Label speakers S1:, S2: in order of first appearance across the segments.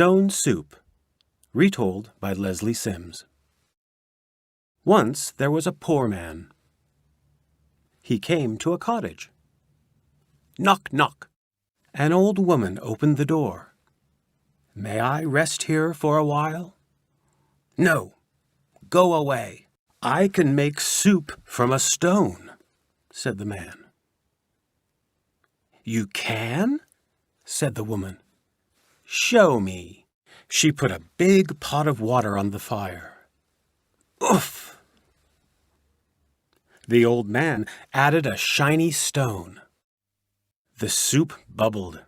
S1: Stone Soup, retold by Leslie Sims. Once there was a poor man. He came to a cottage. Knock, knock. An old woman opened the door. "May I rest here for a while?" "No, go away. I can make soup from a stone," said the man. "You can?" said the woman. "Show me." She put a big pot of water on the fire. Oof! The old man added a shiny stone. The soup bubbled.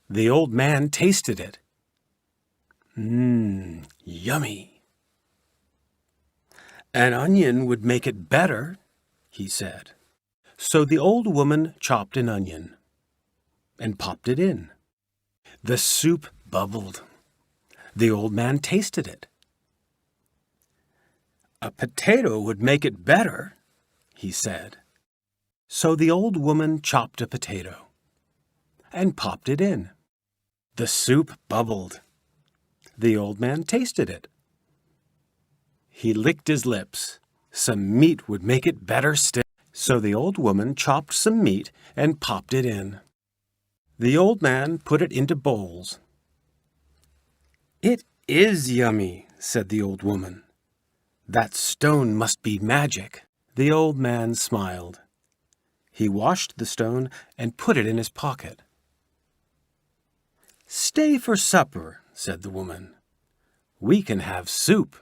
S1: The old man tasted it. Yummy. "An onion would make it better," he said. So the old woman chopped an onion and popped it in. The soup bubbled. The old man tasted it. "A potato would make it better," he said. So the old woman chopped a potato and popped it in. The soup bubbled. The old man tasted it. He licked his lips. Some meat would make it better still. So the old woman chopped some meat and popped it in. The old man put it into bowls. "It is yummy," said the old woman. "That stone must be magic." The old man smiled. He washed the stone and put it in his pocket. "Stay for supper," said the woman. "We can have soup."